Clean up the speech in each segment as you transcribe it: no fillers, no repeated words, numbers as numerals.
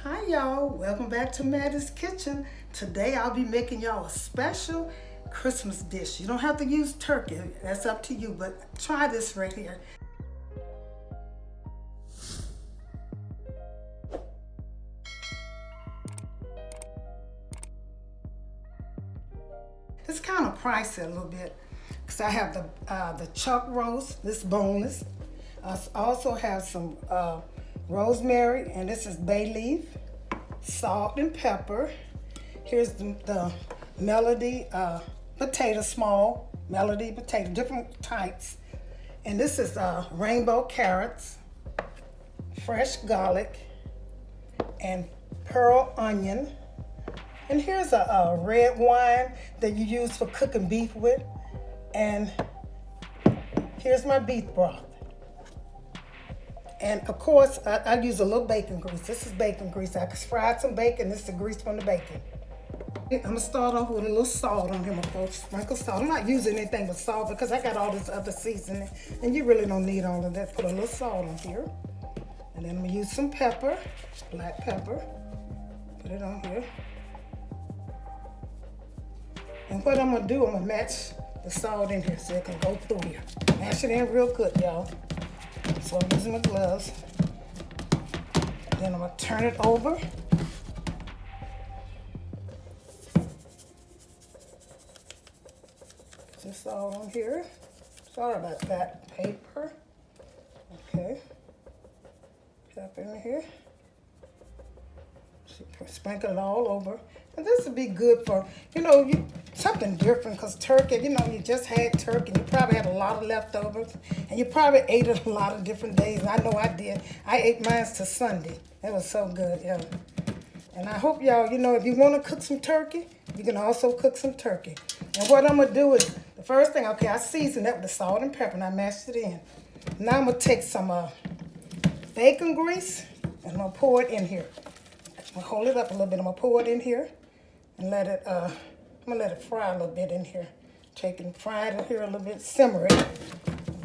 Hi y'all, welcome back to Mattie's Kitchen. Today I'll be making y'all a special Christmas dish. You don't have to use turkey, that's up to you, but try this right here. It's kind of pricey a little bit because I have the chuck roast, this boneless. I also have some rosemary, and this is bay leaf, salt and pepper. Here's the melody potato, small melody potato, different types. And this is rainbow carrots, fresh garlic, and pearl onion. And here's a red wine that you use for cooking beef with. And here's my beef broth. And of course, I use a little bacon grease. This is bacon grease. I fried some bacon. This is the grease from the bacon. I'm gonna start off with a little salt on here, my folks. Sprinkle salt. I'm not using anything but salt because I got all this other seasoning, and you really don't need all of that. Put a little salt on here. And then I'm gonna use some pepper, black pepper. Put it on here. And what I'm gonna do, I'm gonna match the salt in here so it can go through here. Mash it in real good, y'all. So I'm using my gloves. Then I'm gonna turn it over. Put some salt on here. Sorry about that. Paper. Okay. Pepper in here. Sprinkle it all over. And this would be good for, something different, because turkey, you just had turkey. You probably had a lot of leftovers. And you probably ate it a lot of different days. I know I did. I ate mine to Sunday. It was so good, yeah. And I hope y'all, if you want to cook some turkey, you can also cook some turkey. And what I'm going to do is, the first thing, I seasoned it with the salt and pepper, and I mashed it in. Now I'm going to take some bacon grease, and I'm going to pour it in here. I'm going to hold it up a little bit. I'm going to pour it in here and let it, I'm going to let it fry a little bit in here. Take and fry it in here a little bit, simmer it.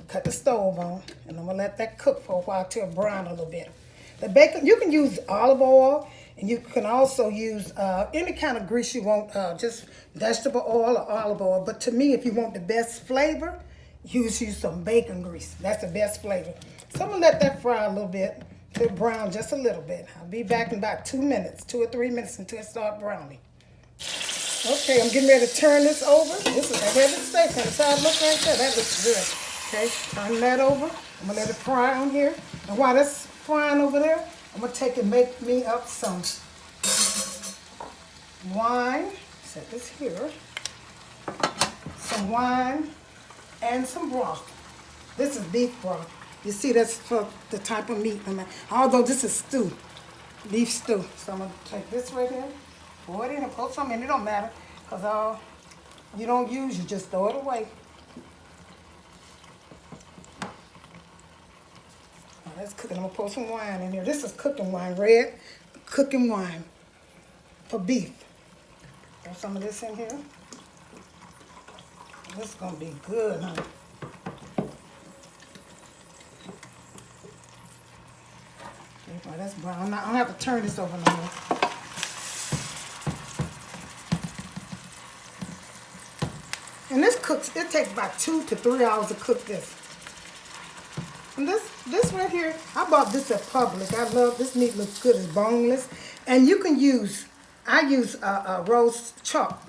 Cut the stove on, and I'm going to let that cook for a while till it brown a little bit. The bacon, you can use olive oil, and you can also use any kind of grease you want, just vegetable oil or olive oil. But to me, if you want the best flavor, use some bacon grease. That's the best flavor. So I'm going to let that fry a little bit till it brown just a little bit. I'll be back in about 2 minutes, 2 or 3 minutes until it starts browning. Okay, I'm getting ready to turn this over. This is a heavy steak. That's how it looks right there. That looks good. Okay, turn that over. I'm going to let it fry on here. And while that's frying over there, I'm going to take and make me up some wine. Set this here. Some wine and some broth. This is beef broth. You see, that's for the type of meat. Although this is stew, beef stew. So I'm going to take this right here, pour it in and put some in. It don't matter, because you don't use, you just throw it away. That's cooking. I'm going to pour some wine in here. This is cooking wine, red cooking wine for beef. Throw some of this in here. This is going to be good, honey. Okay, that's brown. I don't have to turn this over no more. And this cooks, it takes about 2 to 3 hours to cook this. And this right here, I bought this at Publix. I love this meat, looks good, it's boneless. And you can use, I use roast chuck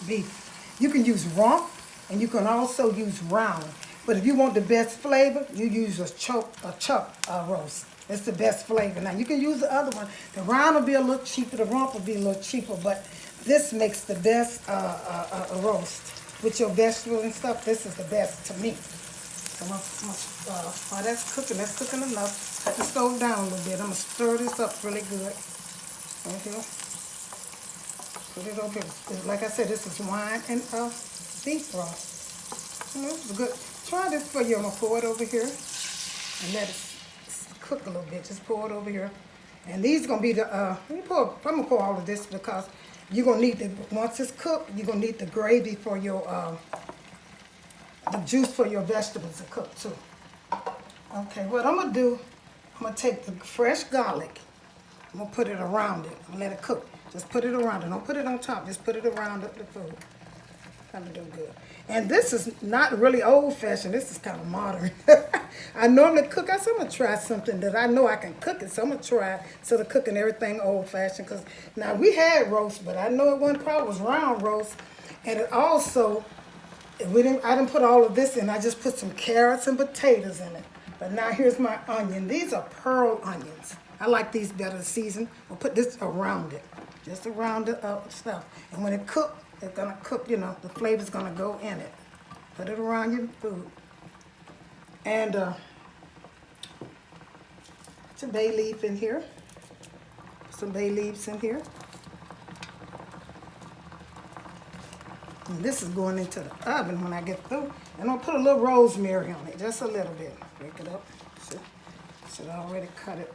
beef. You can use rump, and you can also use round. But if you want the best flavor, you use a chuck roast. It's the best flavor. Now, you can use the other one. The round will be a little cheaper, the rump will be a little cheaper, but this makes the best roast. With your vegetables and stuff, this is the best to me. So while that's cooking enough. Cut the stove down a little bit. I'm going to stir this up really good. Right here. Put it over here. Like I said, this is wine and beef broth. It's good. Try this for you. I'm going to pour it over here and let it cook a little bit. Just pour it over here. And these are going to be the, I'm going to pour all of this because you're going to need once it's cooked, you're going to need the gravy for your, the juice for your vegetables to cook too. Okay, what I'm going to do, I'm going to take the fresh garlic I'm gonna put it around it. I'm gonna let it cook. Just put it around it. Don't put it on top. Just put it around the food. Kind of do good. And this is not really old-fashioned. This is kind of modern. I normally cook. I said I'm gonna try something that I know I can cook it. So I'm gonna try instead of cooking everything old-fashioned. Cause now we had roast, but I know it wasn't probably was round roast, and it also I didn't put all of this in. I just put some carrots and potatoes in it. But now here's my onion. These are pearl onions. I like these better seasoned. I'll put this around it, just around the stuff. And when it cooks, it's gonna cook. You know, the flavor's gonna go in it. Put it around your food. And some bay leaf in here. Some bay leaves in here. And this is going into the oven when I get through. And I'll put a little rosemary on it, just a little bit. Break it up. Should already cut it.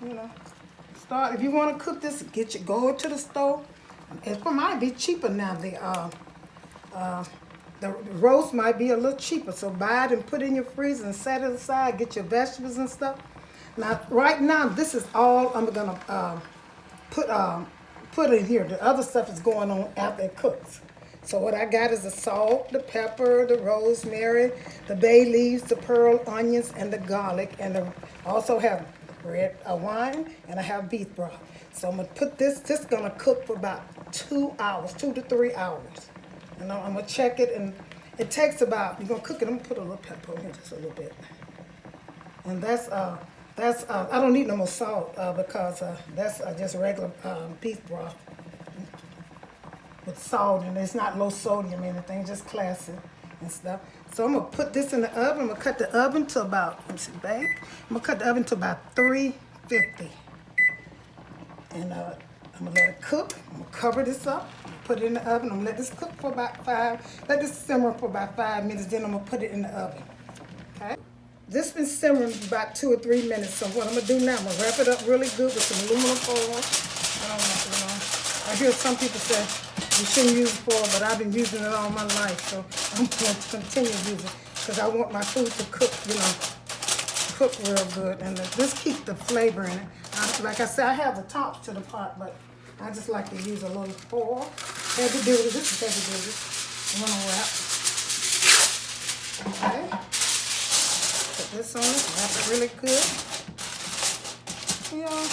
You know, start if you want to cook this. Go to the stove. It might be cheaper now. The roast might be a little cheaper. So buy it and put it in your freezer and set it aside. Get your vegetables and stuff. Now, right now, this is all I'm gonna put in here. The other stuff is going on after it cooks. So what I got is the salt, the pepper, the rosemary, the bay leaves, the pearl onions, and the garlic. And I also have red wine, and I have beef broth. So I'm gonna put this. This is gonna cook for about 2 hours, 2 to 3 hours. And I'm gonna check it, and it takes about. You're gonna cook it. I'm gonna put a little pepper in here, just a little bit. And that's I don't need no more salt because that's just regular beef broth with salt, and it's not low sodium or anything, just classic and stuff. So I'm gonna put this in the oven. I'm gonna cut the oven to about, let me see, babe. I'm gonna cut the oven to about 350. And I'm gonna let it cook. I'm gonna cover this up, put it in the oven. I'm gonna let this cook for about let this simmer for about 5 minutes, then I'm gonna put it in the oven, okay? This been simmering for about 2 or 3 minutes. So what I'm gonna do now, I'm gonna wrap it up really good with some aluminum foil. I hear some people say you shouldn't use foil, but I've been using it all my life. So I'm going to continue using it because I want my food to cook, you know, cook real good. And this keeps the flavor in it. Like I said, I have the tops to the pot, but I just like to use a little foil. Heavy duty. This is heavy duty. I'm gonna wrap. Okay. Put this on it. Wrap it really good. Y'all,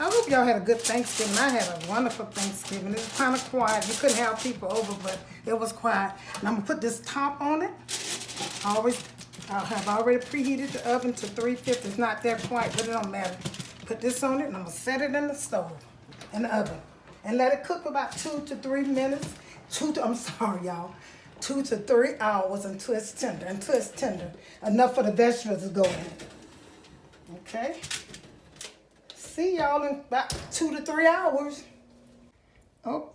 I hope y'all had a good Thanksgiving. I had a wonderful Thanksgiving. It was kind of quiet. You couldn't have people over, but it was quiet. And I'm gonna put this top on it. I have already preheated the oven to 350. It's not that quiet, but it don't matter. Put this on it, and I'm gonna set it in the stove, in the oven, and let it cook about 2 to 3 minutes. 2 to 3 hours until it's tender. Enough for the vegetables to go in. Okay. See y'all in about 2 to 3 hours. Oh,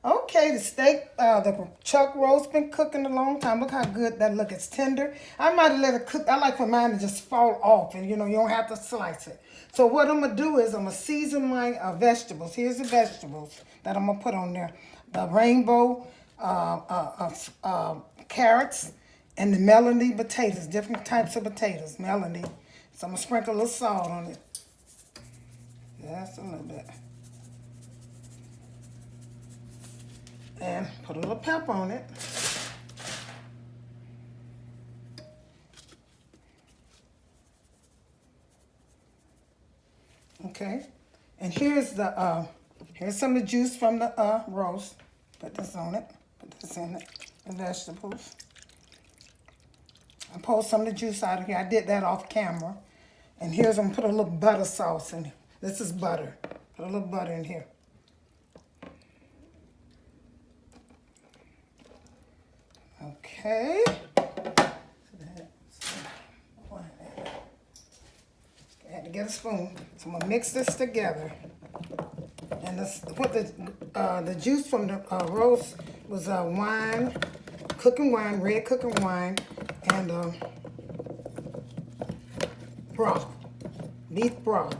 okay, the steak, the chuck roast been cooking a long time. Look how good that look. It's tender. I might have let it cook. I like for mine to just fall off, and you know, you don't have to slice it. So what I'm gonna do is I'm gonna season my vegetables. Here's the vegetables that I'm gonna put on there. The rainbow carrots and the melody potatoes, different types of potatoes, melody. So I'm gonna sprinkle a little salt on it. Just a little bit. And put a little pepper on it. Okay. And here's here's some of the juice from the roast. Put this on it. Put this in it. The vegetables. I pulled some of the juice out of here. I did that off camera. And here's, I'm gonna put a little butter sauce in here. This is butter. Put a little butter in here. Okay. I had to get a spoon. So I'm gonna mix this together. And what the juice from the roast was wine, cooking wine, red cooking wine, and broth, beef broth.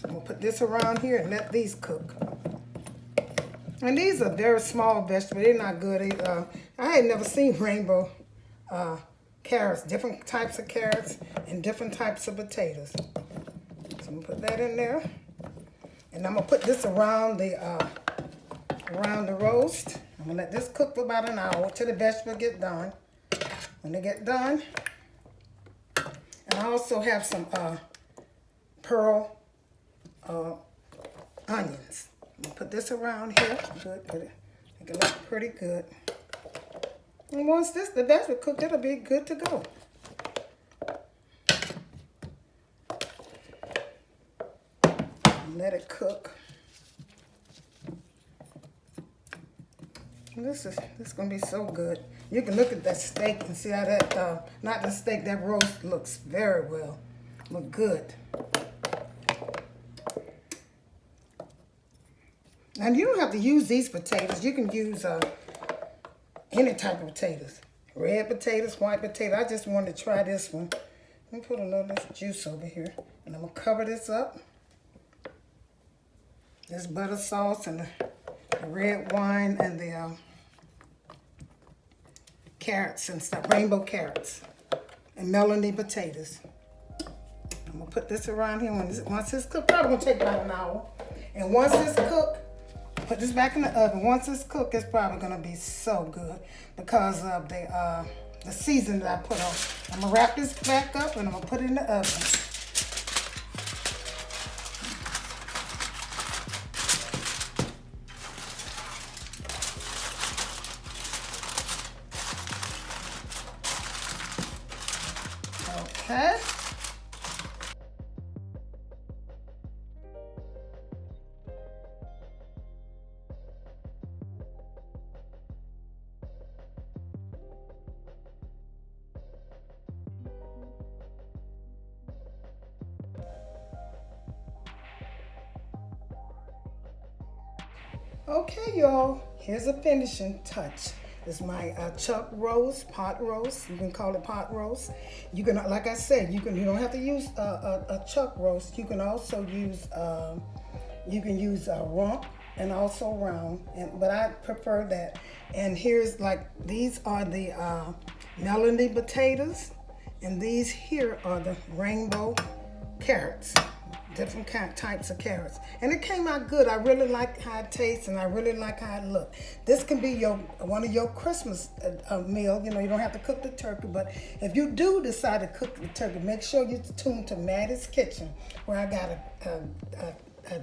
So I'm gonna put this around here and let these cook. And these are very small vegetables. They're not good. I had never seen rainbow carrots, different types of carrots and different types of potatoes. I'm gonna put that in there. And I'm gonna put this around the roast. I'm gonna let this cook for about an hour till the vegetables get done. When they get done, and I also have some pearl onions. I'm gonna put this around here. Good, put it. Make it look pretty good. And once the vegetable cooked, it'll be good to go. Let it cook. And this is gonna be so good. You can look at that steak and see how that not the steak, that roast looks very well. Look good. And you don't have to use these potatoes. You can use any type of potatoes. Red potatoes, white potato. I just wanted to try this one. Let me put a little juice over here. And I'm gonna cover this up. This butter sauce and the red wine and the carrots and stuff, rainbow carrots and melony potatoes. I'm gonna put this around here. Once it's cooked, probably gonna take about an hour. And once it's cooked, put this back in the oven. Once it's cooked, it's probably gonna be so good because of the seasoning that I put on. I'm gonna wrap this back up and I'm gonna put it in the oven. Okay. Okay, y'all, here's a finishing touch. This is my chuck roast, pot roast. You can call it pot roast. You can, like I said, you don't have to use a chuck roast. You can also use rump and also round, but I prefer that. And here's these are the melony potatoes, and these here are the rainbow carrots. Different types of carrots, and it came out good. I really like how it tastes, and I really like how it looked. This can be one of your Christmas meal. You know, you don't have to cook the turkey, but if you do decide to cook the turkey, make sure you tune to Mattie's Kitchen, where I got a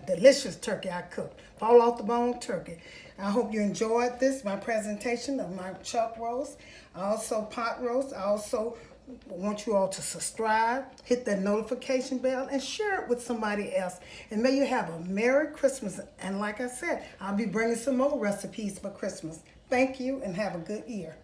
delicious turkey I cooked, fall off the bone turkey. I hope you enjoyed my presentation of my chuck roast. I also pot roast. I also want you all to subscribe, hit that notification bell, and share it with somebody else. And may you have a Merry Christmas. And like I said, I'll be bringing some more recipes for Christmas. Thank you, and have a good year.